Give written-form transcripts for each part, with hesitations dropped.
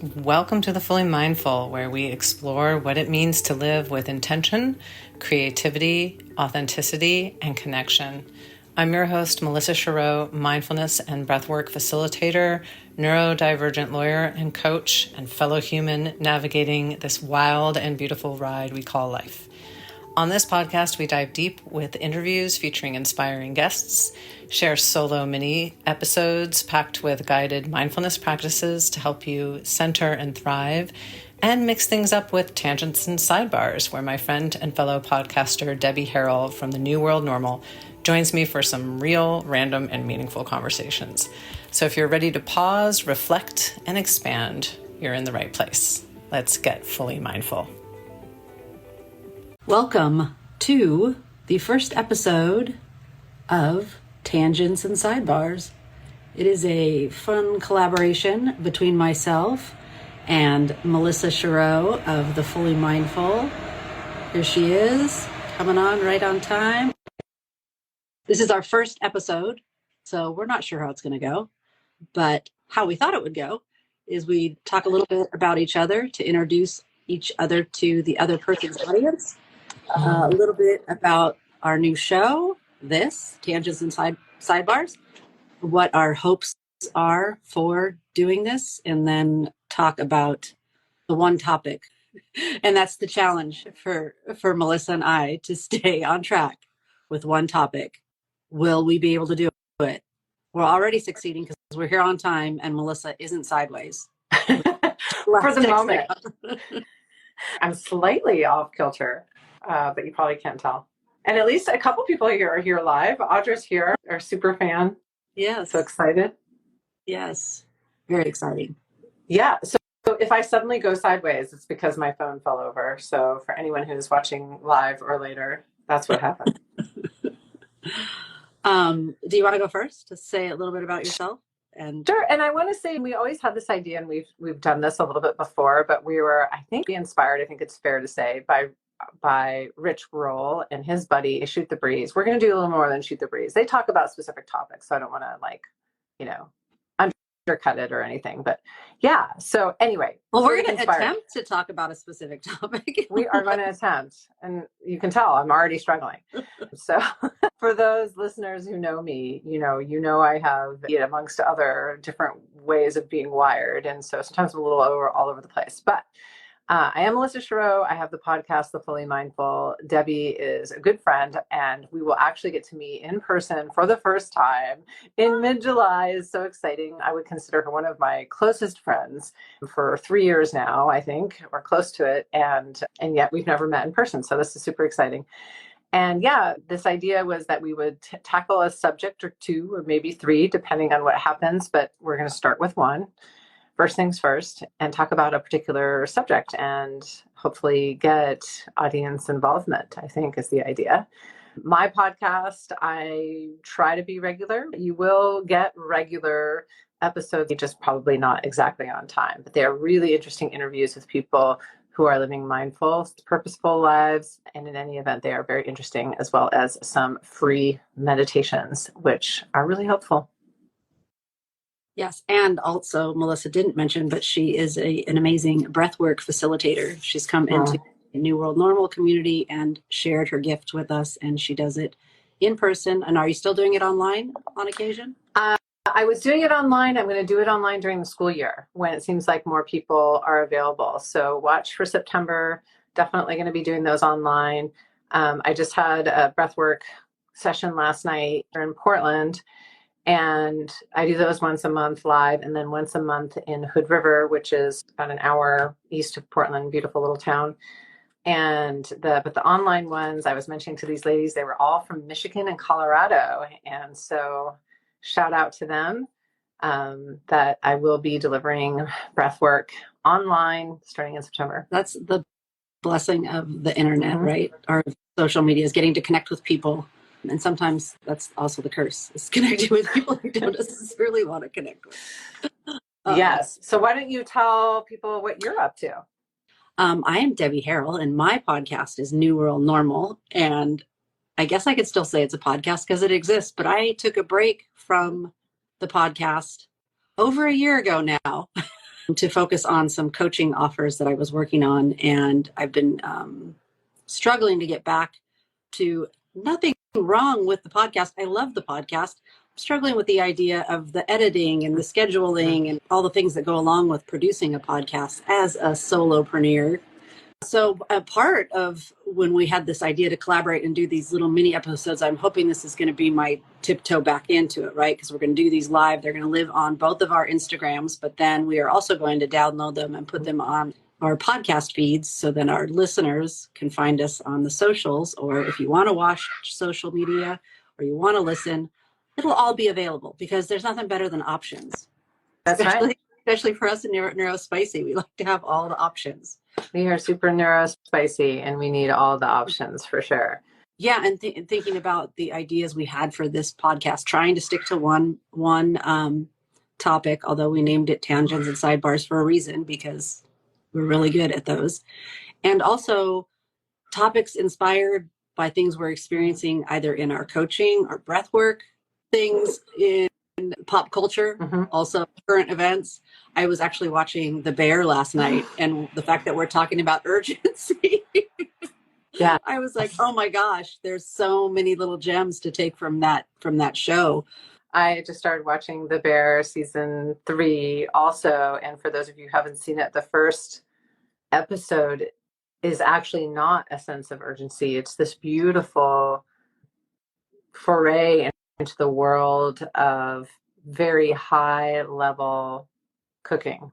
Welcome to the Fully Mindful, where we explore what it means to live with intention, creativity, authenticity, and connection. I'm your host, Melissa Chureau, mindfulness and breathwork facilitator, neurodivergent lawyer and coach, and fellow human navigating this wild and beautiful ride we call life. On this podcast, we dive deep with interviews featuring inspiring guests, share solo mini episodes packed with guided mindfulness practices to help you center and thrive, and mix things up with tangents and sidebars, where my friend and fellow podcaster Debbie Harrell from the New World Normal joins me for some real, random, and meaningful conversations. So if you're ready to pause, reflect, and expand, you're in the right place. Let's get fully mindful. Welcome to the first episode of Tangents and Sidebars. It is a fun collaboration between myself and Melissa Chureau of the Fully Mindful. Here she is, coming on right on time. This is our first episode, so we're not sure how it's going to go, but how we thought it would go is we talk a little bit about each other to introduce each other to the other person's audience. A little bit about our new show, this, Tangents and Sidebars, what our hopes are for doing this, and then talk about the one topic. And that's the challenge for Melissa and I, to stay on track with one topic. Will we be able to do it? We're already succeeding because we're here on time and Melissa isn't sideways. For the moment. I'm slightly off kilter. But you probably can't tell. And at least a couple people here are here live. Audra's here, our super fan. Yes. So excited. Yes. Very exciting. Yeah. So if I suddenly go sideways, it's because my phone fell over. So for anyone who's watching live or later, that's what happened. Do you want to go first to say a little bit about yourself? And sure. And I want to say we always had this idea, and we've done this a little bit before, but we were, I think, inspired, I think it's fair to say, by Rich Roll and his buddy Shoot the Breeze. We're going to do a little more than Shoot the Breeze. They talk about specific topics, so I don't want to undercut it or anything. But yeah. So anyway, well, we're going to attempt to talk about a specific topic. We are going to attempt, and you can tell I'm already struggling. So for those listeners who know me, you know I have, amongst other different ways of being wired, and so sometimes I'm a little all over the place, but. I am Melissa Chureau. I have the podcast, The Fully Mindful. Debbie is a good friend, and we will actually get to meet in person for the first time in mid-July. It's so exciting. I would consider her one of my closest friends for 3 years now, I think, or close to it. And yet we've never met in person. So this is super exciting. And yeah, this idea was that we would tackle a subject or two, or maybe three, depending on what happens. But we're going to start with one. First things first, and talk about a particular subject and hopefully get audience involvement, I think is the idea. My podcast, I try to be regular. You will get regular episodes, just probably not exactly on time, but they are really interesting interviews with people who are living mindful, purposeful lives. And in any event, they are very interesting, as well as some free meditations, which are really helpful. Yes, and also Melissa didn't mention, but she is an amazing breathwork facilitator. She's come into the New World Normal community and shared her gift with us, and she does it in person. And are you still doing it online on occasion? I was doing it online. I'm going to do it online during the school year when it seems like more people are available. So watch for September. Definitely going to be doing those online. I just had a breathwork session last night in Portland. And I do those once a month live, and then once a month in Hood River, which is about an hour east of Portland, beautiful little town. And but the online ones, I was mentioning to these ladies, they were all from Michigan and Colorado. And so shout out to them that I will be delivering breathwork online starting in September. That's the blessing of the internet, right? Or social media, is getting to connect with people. And sometimes that's also the curse, is connecting with people you don't necessarily want to connect with. Yes. So why don't you tell people what you're up to? I am Debbie Harrell, and my podcast is New World Normal. And I guess I could still say it's a podcast because it exists, but I took a break from the podcast over a year ago now. to focus on some coaching offers that I was working on. And I've been struggling to get back to nothing wrong with the podcast. I love the podcast. I'm struggling with the idea of the editing and the scheduling and all the things that go along with producing a podcast as a solopreneur. So a part of when we had this idea to collaborate and do these little mini episodes, I'm hoping this is going to be my tiptoe back into it, right? Because we're going to do these live. They're going to live on both of our Instagrams, but then we are also going to download them and put them on our podcast feeds. So then our listeners can find us on the socials, or if you want to watch social media or you want to listen, it'll all be available because there's nothing better than options. That's right. Especially for us in Neurospicy, we like to have all the options. We are super neurospicy and we need all the options for sure. Yeah. And thinking about the ideas we had for this podcast, trying to stick to one topic, although we named it Tangents and Sidebars for a reason, because we're really good at those. And also topics inspired by things we're experiencing either in our coaching or breath work, things in pop culture, also current events. I was actually watching The Bear last night, and the fact that we're talking about urgency. Yeah. I was like, oh my gosh, there's so many little gems to take from that show. I just started watching The Bear season 3 also. And for those of you who haven't seen it, the first episode is actually not a sense of urgency. It's this beautiful foray into the world of very high level cooking.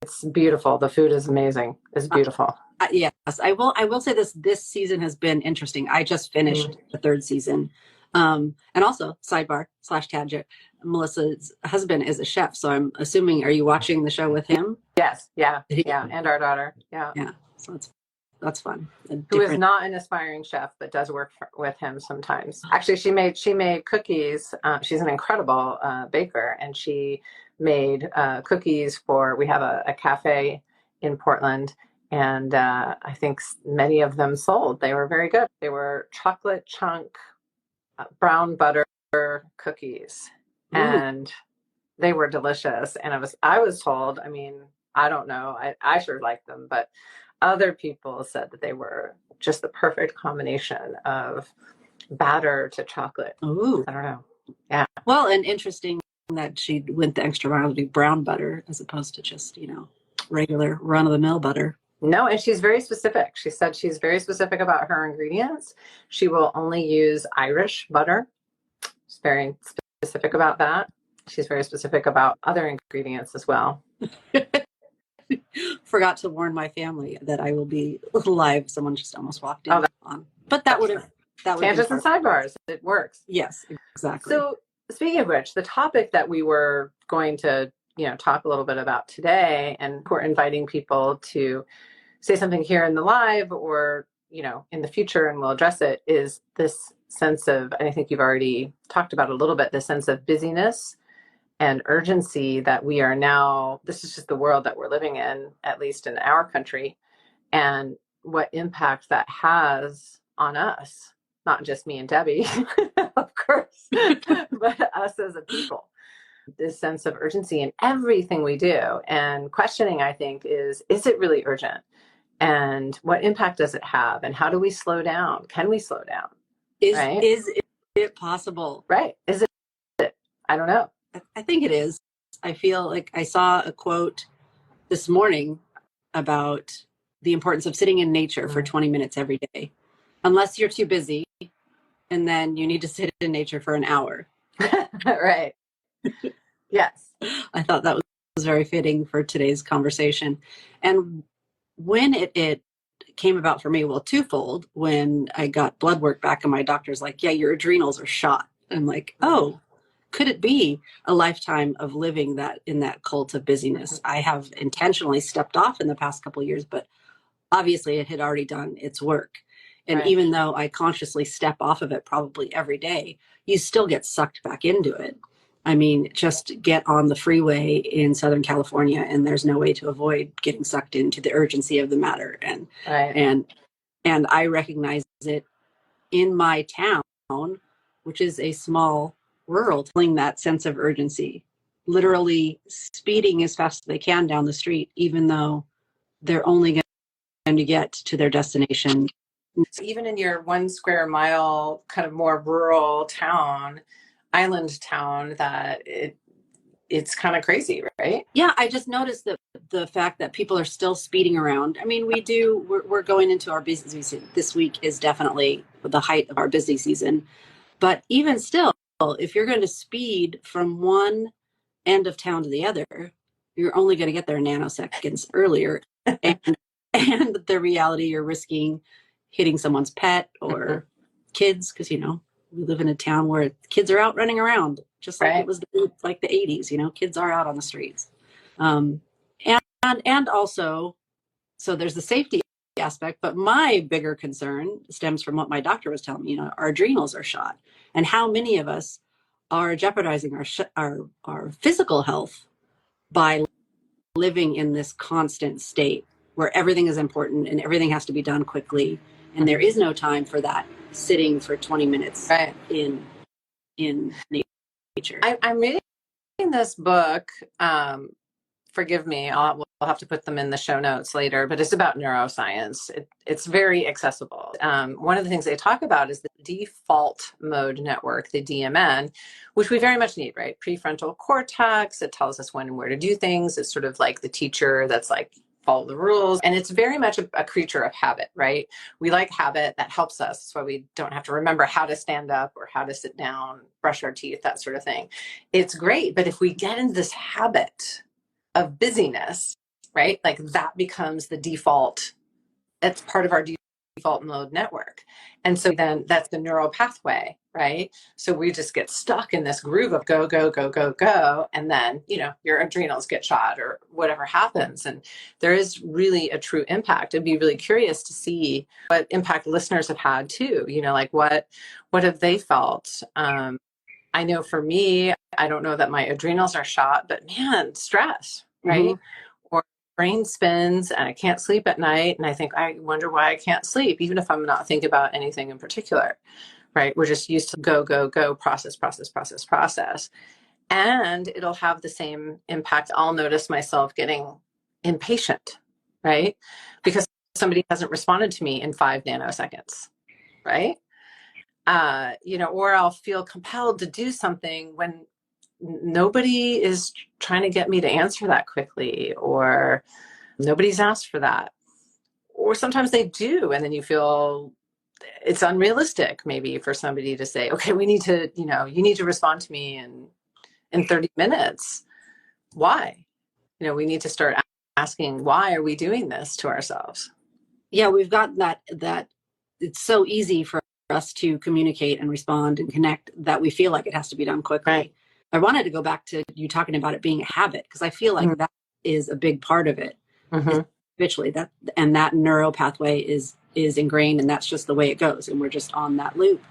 It's beautiful. The food is amazing. It's beautiful. Yes, I will say this season has been interesting. I just finished the 3rd season. And also sidebar/tangent, Melissa's husband is a chef. So I'm assuming, are you watching the show with him? Yes. Yeah. Yeah. And our daughter. Yeah. Yeah. So that's fun. Who is not an aspiring chef, but does work with him sometimes. Actually, she made cookies. She's an incredible baker, and she made cookies we have a cafe in Portland, and I think many of them sold. They were very good. They were chocolate chunk brown butter cookies, and they were delicious. And I was told, I mean, I don't know, I sure liked them, but other people said that they were just the perfect combination of batter to chocolate. Ooh. I don't know. Yeah. Well, and interesting that she went the extra mile to do brown butter as opposed to just, regular run-of-the-mill butter. No, and she's very specific. She said she's very specific about her ingredients. She will only use Irish butter. She's very specific about that. She's very specific about other ingredients as well. Forgot to warn my family that I will be live. Someone just almost walked in on. But that would have Tangents and Sidebars. It works. Yes, exactly. So speaking of which, the topic that we were going to, talk a little bit about today, and we're inviting people to say something here in the live or, in the future, and we'll address it, is this sense of, and I think you've already talked about a little bit, the sense of busyness and urgency that we are now, this is just the world that we're living in, at least in our country, and what impact that has on us, not just me and Debbie, of course, but us as a people. This sense of urgency in everything we do. And questioning, I think, is it really urgent? And what impact does it have? And how do we slow down? Can we slow down? Is it possible? Right. Is it? I don't know. I think it is. I feel like I saw a quote this morning about the importance of sitting in nature for 20 minutes every day, unless you're too busy, and then you need to sit in nature for an hour. Right. Yes. I thought that was very fitting for today's conversation. And when it came about for me, well, twofold, when I got blood work back and my doctor's like, yeah, your adrenals are shot. I'm like, oh, could it be a lifetime of living in that cult of busyness? I have intentionally stepped off in the past couple of years, but obviously it had already done its work. And right. Even though I consciously step off of it probably every day, you still get sucked back into it. I mean, just get on the freeway in Southern California and there's no way to avoid getting sucked into the urgency of the matter. And right. and I recognize it in my town, which is a small rural, feeling that sense of urgency. literally speeding as fast as they can down the street, even though they're only going to get to their destination. So even in your 1 square mile, kind of more rural town, island town, that it's kind of crazy, right? Yeah, I just noticed that the fact that people are still speeding around. I mean, we're going into our busy season. This week is definitely the height of our busy season. But even still, if you're going to speed from one end of town to the other, you're only going to get there nanoseconds earlier. And the reality, you're risking hitting someone's pet or kids, because, you know, we live in a town where kids are out running around, just like it was like the 80s, you know, kids are out on the streets. And also, so there's the safety aspect, but my bigger concern stems from what my doctor was telling me. You know, our adrenals are shot, and how many of us are jeopardizing our physical health by living in this constant state where everything is important and everything has to be done quickly, and there is no time for that sitting for 20 minutes in nature. I'm reading this book. Forgive me, we'll have to put them in the show notes later, but it's about neuroscience. It's very accessible. One of the things they talk about is the default mode network, the DMN, which we very much need, right? Prefrontal cortex. It tells us when and where to do things. It's sort of like the teacher that's like, follow the rules. And it's very much a creature of habit, right? We like habit. That helps us. That's why we don't have to remember how to stand up or how to sit down, brush our teeth, that sort of thing. It's great. But if we get into this habit of busyness, right? Like that becomes the default. It's part of our default mode network. And so then that's the neural pathway, right? So we just get stuck in this groove of go, go, go, go, go. And then, you know, your adrenals get shot or whatever happens. And there is really a true impact. I'd be really curious to see what impact listeners have had too. You know, like what have they felt? I know for me, I don't know that my adrenals are shot, but man, stress, right? Mm-hmm. Or brain spins and I can't sleep at night. And I think, I wonder why I can't sleep, even if I'm not thinking about anything in particular, right? We're just used to go, go, go, process, process, process, process. And it'll have the same impact. I'll notice myself getting impatient, right? Because somebody hasn't responded to me in 5 nanoseconds, right? You know, or I'll feel compelled to do something when nobody is trying to get me to answer that quickly, or nobody's asked for that. Or sometimes they do, and then you feel it's unrealistic maybe for somebody to say, okay, we need to, you know, you need to respond to me in 30 minutes. Why? You know, we need to start asking, why are we doing this to ourselves? Yeah, we've got that it's so easy for us to communicate and respond and connect that we feel like it has to be done quickly. Right. I wanted to go back to you talking about it being a habit, because I feel like that is a big part of it. Habitually, that neural pathway is ingrained, and that's just the way it goes, and we're just on that loop.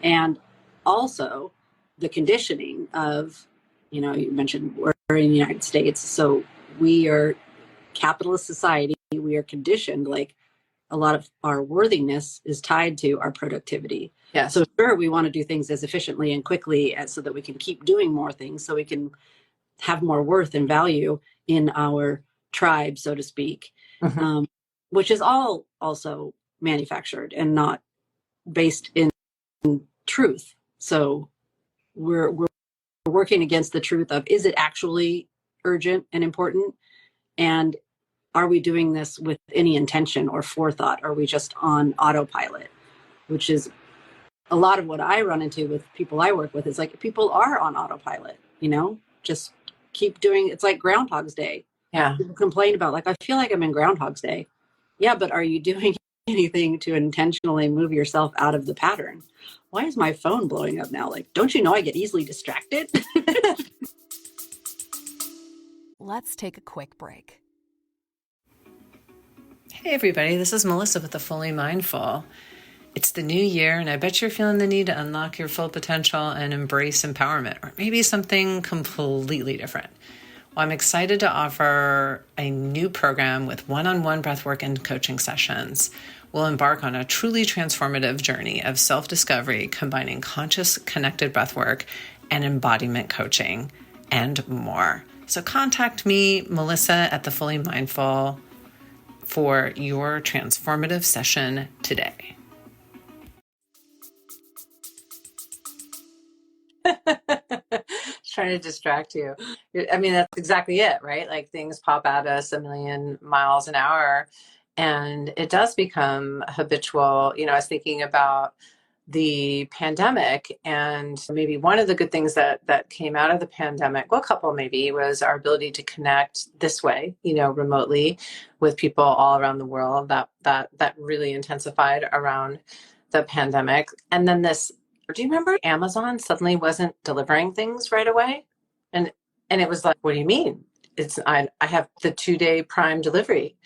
And also the conditioning of, you know, you mentioned we're in the United States, so we are capitalist society. We are conditioned, like a lot of our worthiness is tied to our productivity. Yeah. So sure, we want to do things as efficiently and quickly so that we can keep doing more things, so we can have more worth and value in our tribe, so to speak, which is all also manufactured and not based in truth. So we're working against the truth of, is it actually urgent and important? And are we doing this with any intention or forethought? Or are we just on autopilot? Which is a lot of what I run into with people I work with, is like, people are on autopilot, you know, just keep doing, it's like Groundhog's Day. Yeah. People complain about, like, I feel like I'm in Groundhog's Day. Yeah, but are you doing anything to intentionally move yourself out of the pattern? Why is my phone blowing up now? Like, don't you know I get easily distracted? Let's take a quick break. Hey everybody, this is Melissa with The Fully Mindful. It's the new year, and I bet you're feeling the need to unlock your full potential and embrace empowerment, or maybe something completely different. Well, I'm excited to offer a new program with one-on-one breathwork and coaching sessions. We'll embark on a truly transformative journey of self-discovery, combining conscious, connected breathwork and embodiment coaching. and more. So contact me, Melissa at The Fully Mindful, for your transformative session today. Trying to distract you. I mean, that's exactly it, right? Like things pop at us a million miles an hour, and it does become habitual. I was thinking about the pandemic, and maybe one of the good things that came out of the pandemic, well, a couple maybe, was our ability to connect this way, remotely with people all around the world. That really intensified around the pandemic. And then do you remember Amazon suddenly wasn't delivering things right away? And it was like, what do you mean? I have the 2-day Prime delivery.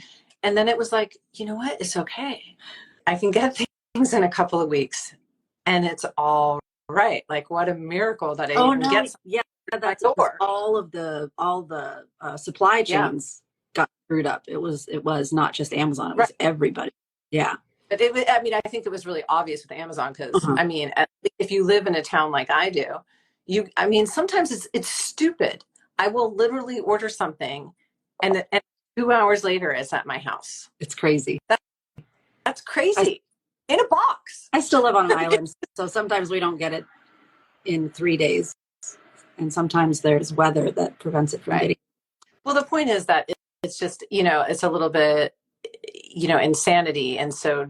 And then it was like, you know what? It's okay. I can get things in a couple of weeks and it's all right. Like, what a miracle that I even get. Yeah, that's all the supply chains got screwed up. It was not just Amazon, it was everybody. Yeah. But I think it was really obvious with Amazon because, if you live in a town like I do, sometimes it's stupid. I will literally order something and 2 hours later it's at my house. It's crazy. That's crazy. In a box. I still live on an island, so sometimes we don't get it in 3 days. And sometimes there's weather that prevents it from getting. Well, the point is that it's just, it's a little bit, insanity. And so,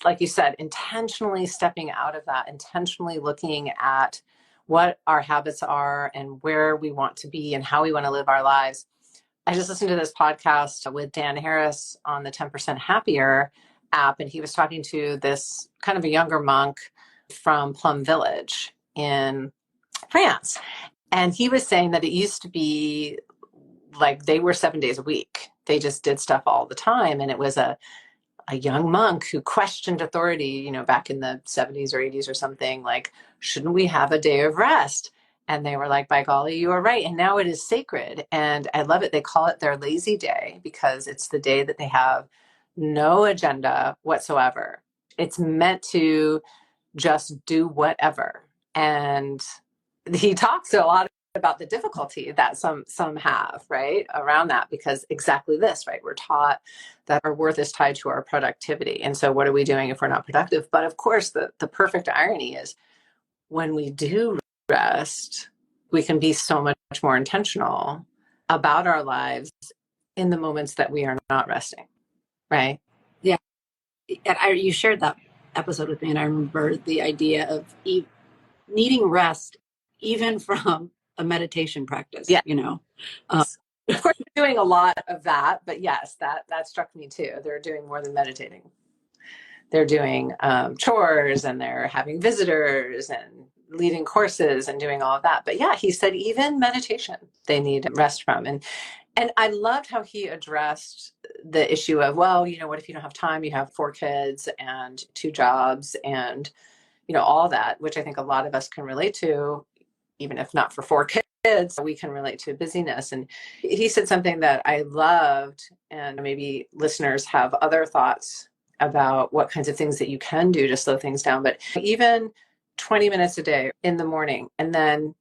like you said, intentionally stepping out of that, intentionally looking at what our habits are and where we want to be and how we want to live our lives. I just listened to this podcast with Dan Harris on the 10% Happier app, and he was talking to this kind of a younger monk from Plum Village in France. And he was saying that it used to be like they were 7 days a week. They just did stuff all the time. And it was a young monk who questioned authority, back in the 70s or 80s or something, like, shouldn't we have a day of rest? And they were like, by golly, you are right. And now it is sacred. And I love it. They call it their lazy day because it's the day that they have no agenda whatsoever. It's meant to just do whatever. And he talks a lot about the difficulty that some have, right, around that, because exactly this, right, we're taught that our worth is tied to our productivity. And so what are we doing if we're not productive? But of course, the perfect irony is when we do rest, we can be so much more intentional about our lives in the moments that we are not resting, right? Yeah. And you shared that episode with me, and I remember the idea of needing rest even from a meditation practice. Yeah. Of course, they're doing a lot of that, but yes, that struck me too. They're doing more than meditating. They're doing chores, and they're having visitors and leading courses and doing all of that. But yeah, he said even meditation they need rest from. And I loved how he addressed the issue of, well, what if you don't have time? You have 4 kids and 2 jobs and, all that, which I think a lot of us can relate to, even if not for 4 kids, we can relate to busyness. And he said something that I loved, and maybe listeners have other thoughts about what kinds of things that you can do to slow things down. But even 20 minutes a day in the morning, and then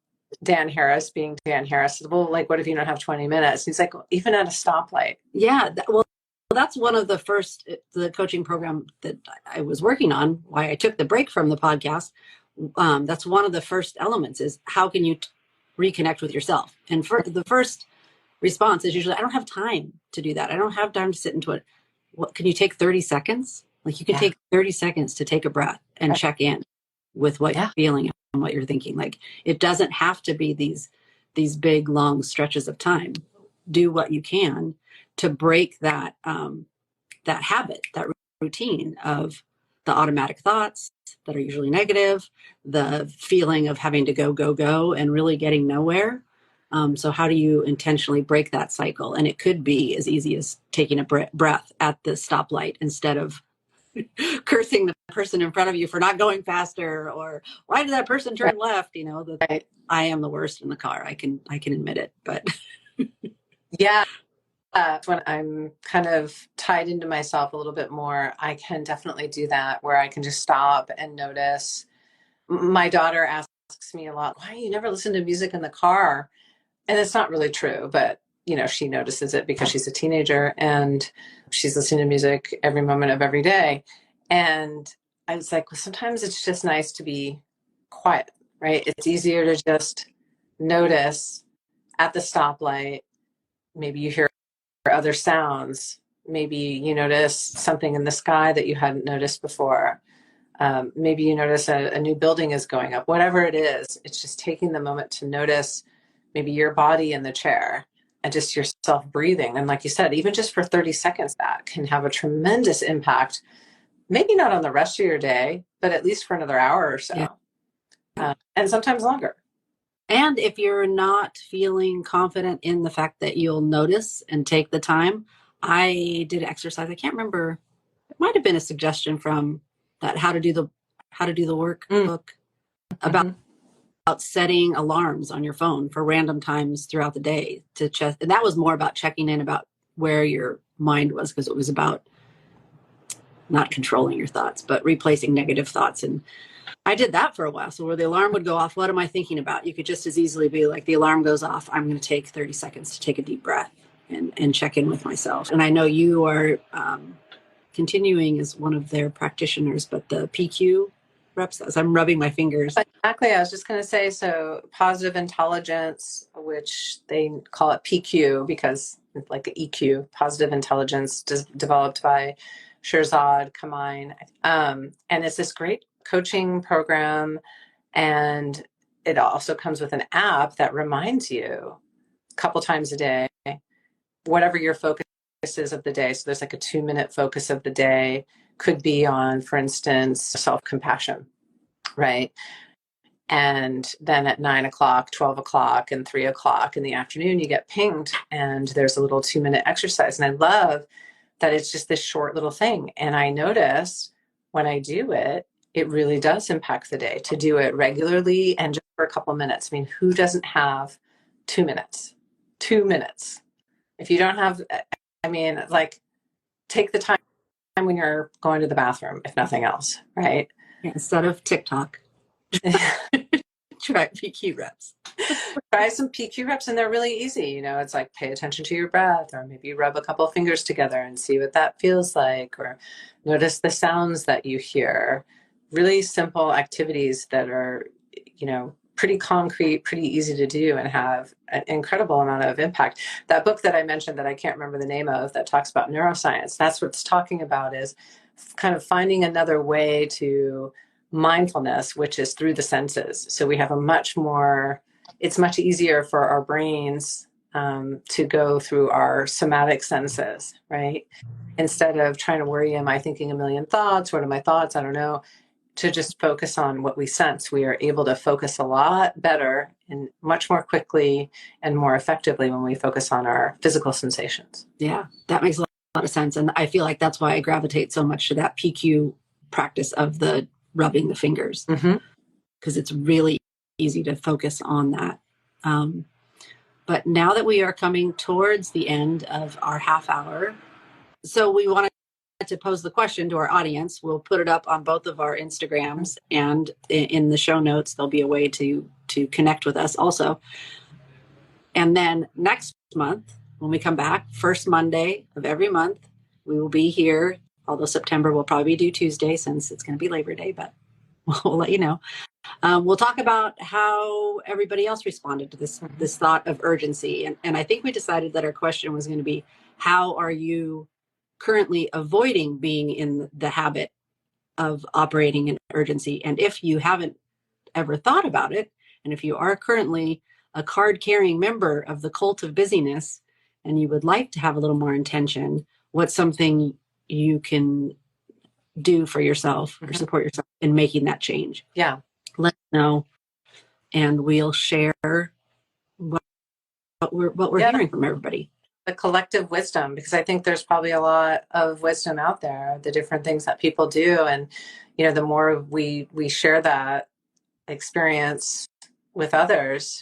Dan Harris being Dan Harris, well, like, what if you don't have 20 minutes? He's like, even at a stoplight. Yeah. That's one of the coaching program that I was working on, why I took the break from the podcast. That's one of the first elements is how can you reconnect with yourself? And for the first response is usually, I don't have time to do that. I don't have time to sit into it. What, can you take 30 seconds? Like, you can take 30 seconds to take a breath and check in with what you're feeling and what you're thinking. Like, it doesn't have to be these big, long stretches of time. Do what you can to break that habit, that routine of the automatic thoughts that are usually negative, the feeling of having to go, and really getting nowhere. So how do you intentionally break that cycle? And it could be as easy as taking a breath at the stoplight instead of cursing the person in front of you for not going faster, or why did that person turn left? I am the worst in the car. I can admit it, but yeah. When I'm kind of tied into myself a little bit more, I can definitely do that, where I can just stop and notice. My daughter asks me a lot, why do you never listen to music in the car? And it's not really true, but she notices it because she's a teenager and she's listening to music every moment of every day. And I was like, well, sometimes it's just nice to be quiet, right? It's easier to just notice at the stoplight. Maybe you hear other sounds. Maybe you notice something in the sky that you hadn't noticed before. Maybe you notice a new building is going up. Whatever it is, it's just taking the moment to notice maybe your body in the chair and just yourself breathing. And like you said, even just for 30 seconds, that can have a tremendous impact. Maybe not on the rest of your day, but at least for another hour or so. Yeah. And sometimes longer. And if you're not feeling confident in the fact that you'll notice and take the time, I did an exercise. I can't remember. It might have been a suggestion from that How to Do the Work book about setting alarms on your phone for random times throughout the day to check. And that was more about checking in about where your mind was, because it was about not controlling your thoughts, but replacing negative thoughts. And I did that for a while. So where the alarm would go off, what am I thinking about? You could just as easily be like, the alarm goes off, I'm going to take 30 seconds to take a deep breath and check in with myself. And I know you are continuing as one of their practitioners, but the PQ reps, as I'm rubbing my fingers. Exactly. I was just going to say, so positive intelligence, which they call it PQ because it's like an EQ, positive intelligence, developed by Shirzad Kamine. And it's this great coaching program. And it also comes with an app that reminds you a couple times a day, whatever your focus is of the day. So there's like a 2-minute focus of the day, could be on, for instance, self-compassion, right? And then at 9 o'clock, 12 o'clock, and 3 o'clock in the afternoon, you get pinged and there's a little 2-minute exercise. And I love that it's just this short little thing. And I notice when I do it, it really does impact the day to do it regularly and just for a couple of minutes. I mean, who doesn't have 2 minutes? 2 minutes. If you don't have, I mean, like, take the time when you're going to the bathroom, if nothing else, right? Yeah, instead of TikTok, try PQ reps. Try some PQ reps, and they're really easy. It's like pay attention to your breath, or maybe rub a couple of fingers together and see what that feels like, or notice the sounds that you hear. Really simple activities that are, pretty concrete, pretty easy to do, and have an incredible amount of impact. That book that I mentioned that I can't remember the name of, that talks about neuroscience, that's what it's talking about, is kind of finding another way to mindfulness, which is through the senses. So we have it's much easier for our brains to go through our somatic senses, right? Instead of trying to worry, am I thinking a million thoughts? What are my thoughts? I don't know. To just focus on what we sense, we are able to focus a lot better and much more quickly and more effectively when we focus on our physical sensations. Yeah, that makes a lot of sense. And I feel like that's why I gravitate so much to that PQ practice of the rubbing the fingers, because it's really easy to focus on that. But now that we are coming towards the end of our half hour, so we wanted to pose the question to our audience. We'll put it up on both of our Instagrams, and in the show notes, there'll be a way to connect with us also. And then next month, when we come back, first Monday of every month, we will be here. Although September will probably do Tuesday since it's going to be Labor Day, but we'll let you know. We'll talk about how everybody else responded to this thought of urgency. And I think we decided that our question was going to be, how are you currently avoiding being in the habit of operating in urgency? And if you haven't ever thought about it, and if you are currently a card-carrying member of the cult of busyness, and you would like to have a little more intention, what's something you can do for yourself or support yourself in making that change? Yeah. Let us know, and we'll share what we're hearing from everybody. The collective wisdom, because I think there's probably a lot of wisdom out there, the different things that people do. And, the more we share that experience with others,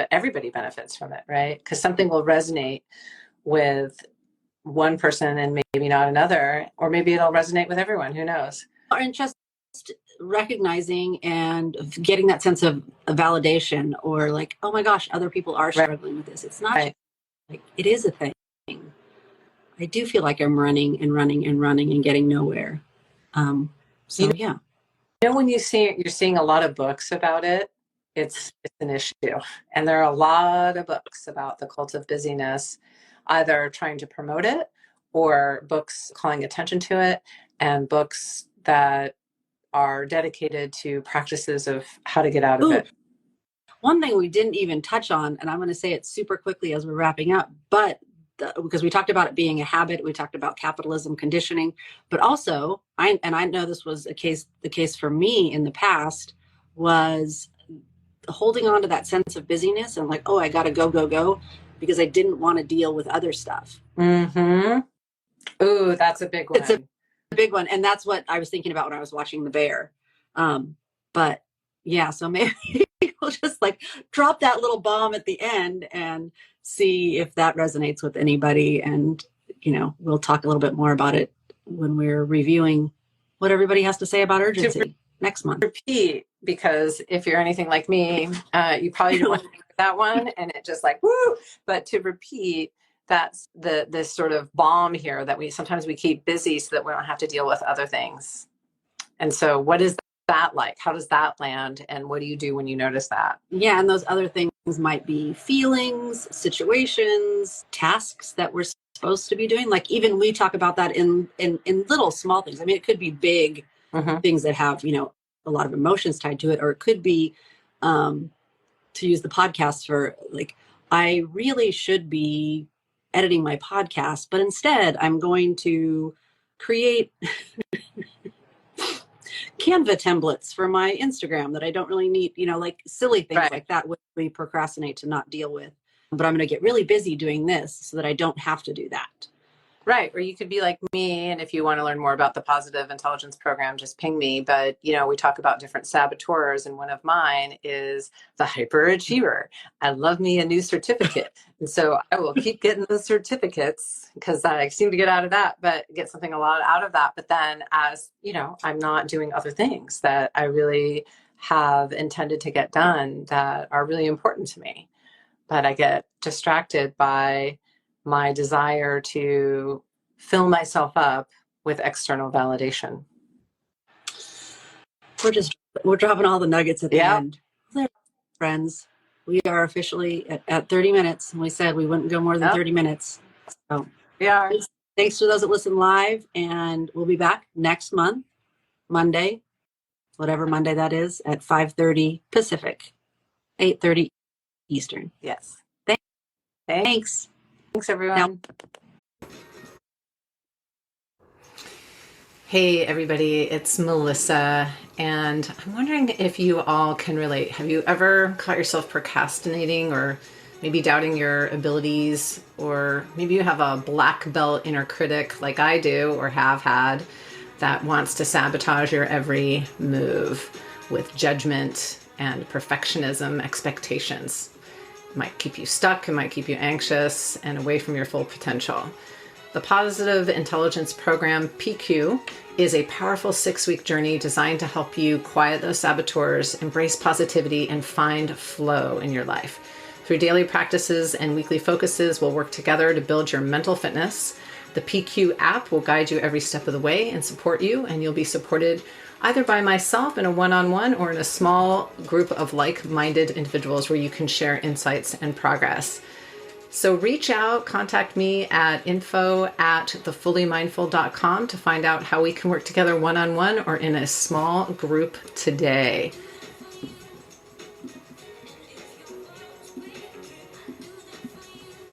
everybody benefits from it, right? Because something will resonate with one person and maybe not another, or maybe it'll resonate with everyone, who knows? And just recognizing and getting that sense of validation, or like, oh my gosh, other people are struggling with this. It's not just, like, it is a thing. I do feel like I'm running and running and running and getting nowhere. Yeah. When you're seeing a lot of books about it, it's an issue. And there are a lot of books about the cult of busyness, either trying to promote it or books calling attention to it, and books that are dedicated to practices of how to get out of it. One thing we didn't even touch on, and I'm going to say it super quickly as we're wrapping up, but because we talked about it being a habit, we talked about capitalism conditioning, but also, I know this was the case for me in the past, was holding on to that sense of busyness and like, oh, I got to go, because I didn't want to deal with other stuff. Mm-hmm. Ooh, that's a big one. It's a big one. And that's what I was thinking about when I was watching The Bear. But yeah, so maybe we'll just like drop that little bomb at the end and see if that resonates with anybody. And, we'll talk a little bit more about it when we're reviewing what everybody has to say about urgency next month. Repeat, because if you're anything like me, you probably don't want to think of that one and it just like, woo, but to repeat, that's this sort of bomb here that we sometimes keep busy so that we don't have to deal with other things. And so what is that like? How does that land? And what do you do when you notice that? Yeah. And those other things might be feelings, situations, tasks that we're supposed to be doing. Like even we talk about that in little small things. I mean, it could be big things that have, a lot of emotions tied to it, or it could be, to use the podcast for like, I really should be editing my podcast, but instead I'm going to create Canva templates for my Instagram that I don't really need, like silly things like that, which we procrastinate to not deal with. But I'm going to get really busy doing this so that I don't have to do that. Right. Or you could be like me. And if you want to learn more about the positive intelligence program, just ping me. But, we talk about different saboteurs. And one of mine is the hyperachiever. I love me a new certificate. And so I will keep getting the certificates because I seem to get get something a lot out of that. But then as, I'm not doing other things that I really have intended to get done that are really important to me. But I get distracted by my desire to fill myself up with external validation. We're dropping all the nuggets at the end. Friends, we are officially at 30 minutes. And we said we wouldn't go more than 30 minutes. So yeah. Thanks to those that listen live. And we'll be back next month, Monday, whatever Monday that is, at 5:30 Pacific, 8:30 Eastern. Yes. Thanks. Thanks, everyone. Hey, everybody, it's Melissa, and I'm wondering if you all can relate. Have you ever caught yourself procrastinating or maybe doubting your abilities, or maybe you have a black belt inner critic like I do or have had that wants to sabotage your every move with judgment and perfectionism expectations? It might keep you stuck, it might keep you anxious and away from your full potential. The Positive Intelligence Program, PQ, is a powerful 6-week journey designed to help you quiet those saboteurs, embrace positivity, and find flow in your life. Through daily practices and weekly focuses, we'll work together to build your mental fitness. The PQ app will guide you every step of the way and support you, and you'll be supported either by myself in a one-on-one or in a small group of like-minded individuals where you can share insights and progress. So reach out, contact me at info@thefullymindful.com to find out how we can work together one-on-one or in a small group today.